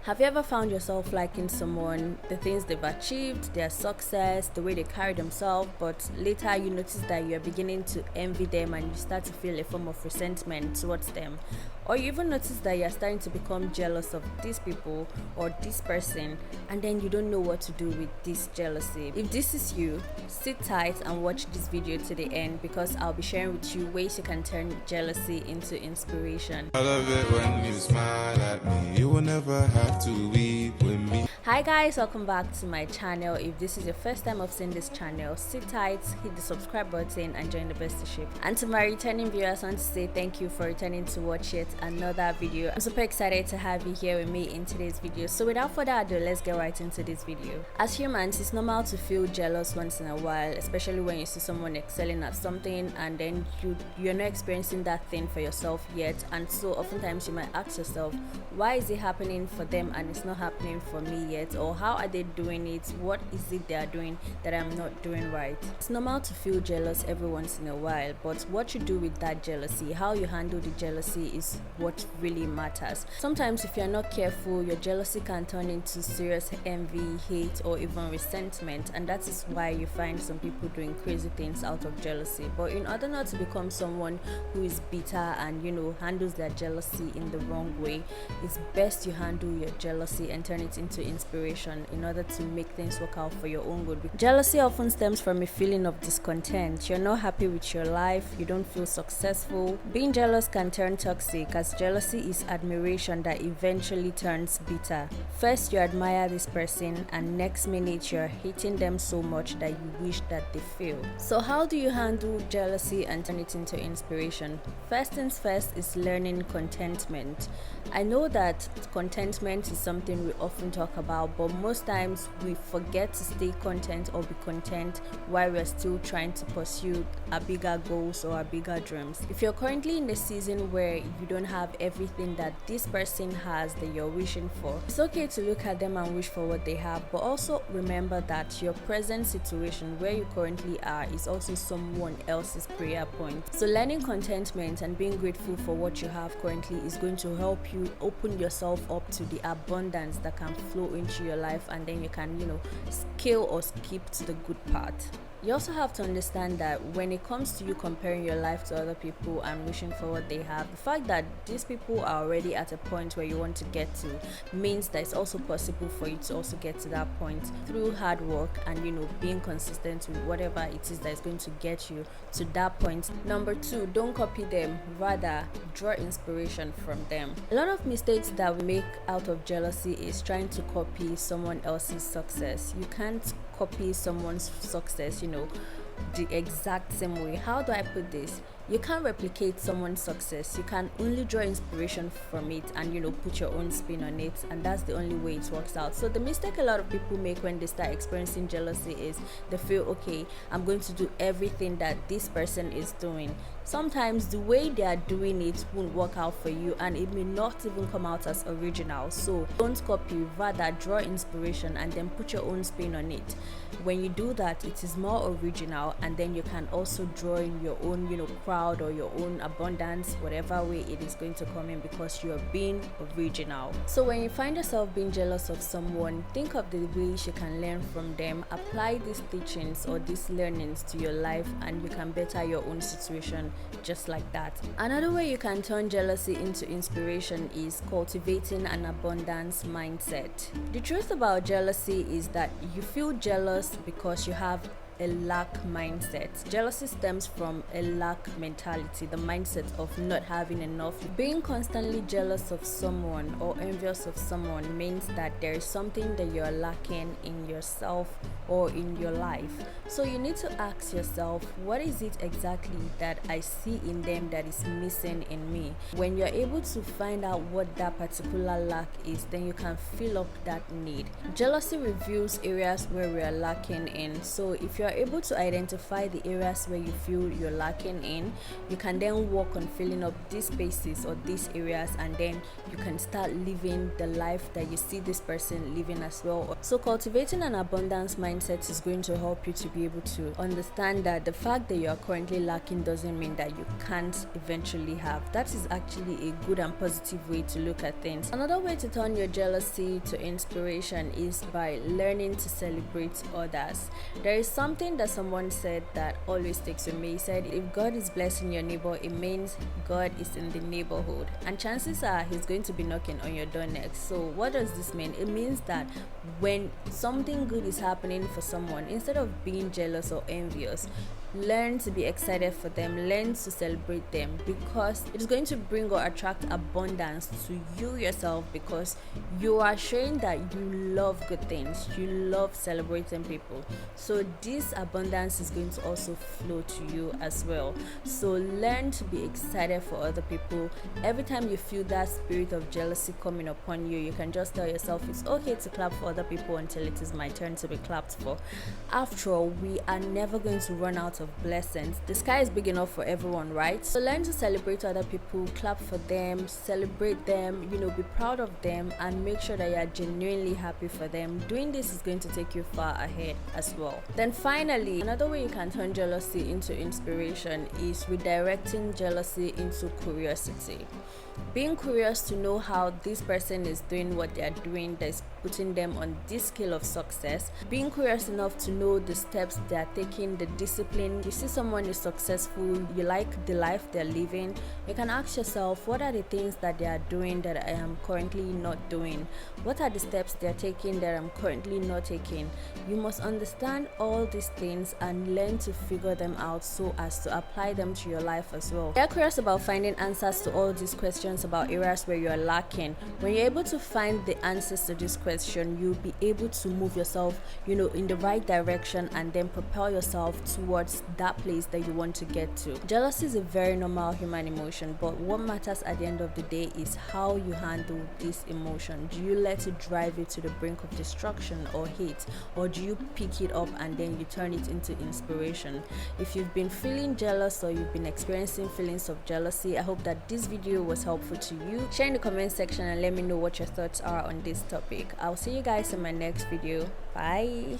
Have you ever found yourself liking someone, the things they've achieved, their success, the way they carry themselves, but later you notice that you're beginning to envy them and you start to feel a form of resentment towards them? Or you even notice that you're starting to become jealous of these people or this person, and then you don't know what to do with this jealousy. If this is you, sit tight and watch this video to the end because I'll be sharing with you ways you can turn jealousy into inspiration. I love it when you smile at me. You will never have to weep with me. Hi guys, welcome back to my channel. If this is your first time of seeing this channel, sit tight, hit the subscribe button and join the bestie. And to my returning viewers, I want to say thank you for returning to watch yet another video. I'm super excited to have you here with me in today's video. So without further ado, let's get right into this video. As humans, it's normal to feel jealous once in a while, especially when you see someone excelling at something and then you're not experiencing that thing for yourself yet. And so oftentimes you might ask yourself, why is it happening for them and it's not happening for me yet? Or how are they doing it? What is it they are doing that I'm not doing right? It's normal to feel jealous every once in a while, but what you do with that jealousy, how you handle the jealousy is what really matters. Sometimes if you're not careful, your jealousy can turn into serious envy, hate, or even resentment, and that is why you find some people doing crazy things out of jealousy. But in order not to become someone who is bitter and handles their jealousy in the wrong way, it's best you handle your jealousy and turn it into inspiration in order to make things work out for your own good. Jealousy often stems from a feeling of discontent. You're not happy with your life, you don't feel successful. Being jealous can turn toxic, as jealousy is admiration that eventually turns bitter. First you admire this person and next minute you're hating them so much that you wish that they fail. So how do you handle jealousy and turn it into inspiration? First things first is learning contentment. I know that contentment is something we often talk about, but most times we forget to stay content or be content while we're still trying to pursue our bigger goals or our bigger dreams. If you're currently in a season where you don't have everything that this person has that you're wishing for, it's okay to look at them and wish for what they have, but also remember that your present situation where you currently are is also someone else's prayer point. So learning contentment and being grateful for what you have currently is going to help you open yourself up to the abundance that can flow into your life, and then you can scale or skip to the good part. You also have to understand that when it comes to you comparing your life to other people and wishing for what they have, the fact that these people are already at a point where you want to get to means that it's also possible for you to also get to that point through hard work and being consistent with whatever it is that is going to get you to that point. Number two, don't copy them, rather draw inspiration from them. A lot of mistakes that we make out of jealousy is trying to copy someone else's success. You can't copy someone's success the exact same way. How do I put this? You can't replicate someone's success. You can only draw inspiration from it and put your own spin on it, and that's the only way it works out. So the mistake a lot of people make when they start experiencing jealousy is they feel, okay, I'm going to do everything that this person is doing. Sometimes the way they are doing it won't work out for you and it may not even come out as original. So don't copy, rather draw inspiration and then put your own spin on it. When you do that, it is more original, and then you can also draw in your own crowd or your own abundance, whatever way it is going to come in, because you're being original. So when you find yourself being jealous of someone, think of the ways you can learn from them, apply these teachings or these learnings to your life, and you can better your own situation just like that. Another way you can turn jealousy into inspiration is cultivating an abundance mindset. The truth about jealousy is that you feel jealous because you have a lack mindset. Jealousy stems from a lack mentality, the mindset of not having enough. Being constantly jealous of someone or envious of someone means that there is something that you're lacking in yourself or in your life. So you need to ask yourself, what is it exactly that I see in them that is missing in me? When you're able to find out what that particular lack is, then you can fill up that need. Jealousy reveals areas where we are lacking in. So if you're able to identify the areas where you feel you're lacking in, you can then work on filling up these spaces or these areas, and then you can start living the life that you see this person living as well. So cultivating an abundance mindset mindset is going to help you to be able to understand that the fact that you are currently lacking doesn't mean that you can't eventually have. That is actually a good and positive way to look at things. Another way to turn your jealousy to inspiration is by learning to celebrate others. There is something that someone said that always sticks with me. He said, if God is blessing your neighbor, it means God is in the neighborhood, and chances are he's going to be knocking on your door next. So what does this mean? It means that when something good is happening for someone, instead of being jealous or envious, learn to be excited for them, learn to celebrate them, because it's going to bring or attract abundance to you yourself, because you are showing that you love good things, you love celebrating people. So this abundance is going to also flow to you as well. So learn to be excited for other people. Every time you feel that spirit of jealousy coming upon you, you can just tell yourself it's okay to clap for other people until it is my turn to be clapped for. After all, we are never going to run out of blessings. The sky is big enough for everyone, right? So learn to celebrate other people, clap for them, celebrate them, be proud of them, and make sure that you are genuinely happy for them. Doing this is going to take you far ahead as well. Then finally, another way you can turn jealousy into inspiration is redirecting jealousy into curiosity. Being curious to know how this person is doing what they are doing that is putting them on this scale of success. Being curious enough to know the steps they are taking, the discipline. You see someone is successful, you like the life they're living, you can ask yourself, what are the things that they are doing that I am currently not doing? What are the steps they're taking that I'm currently not taking? You must understand all these things and learn to figure them out so as to apply them to your life as well. You're curious about finding answers to all these questions about areas where you are lacking. When you're able to find the answers to this question, you'll be able to move yourself in the right direction and then propel yourself towards that place that you want to get to. Jealousy is a very normal human emotion, but what matters at the end of the day is how you handle this emotion. Do you let it drive you to the brink of destruction or hate, or do you pick it up and then you turn it into inspiration? If you've been feeling jealous or you've been experiencing feelings of jealousy, I hope that this video was helpful to you. Share in the comment section and let me know what your thoughts are on this topic. I'll see you guys in my next video. Bye.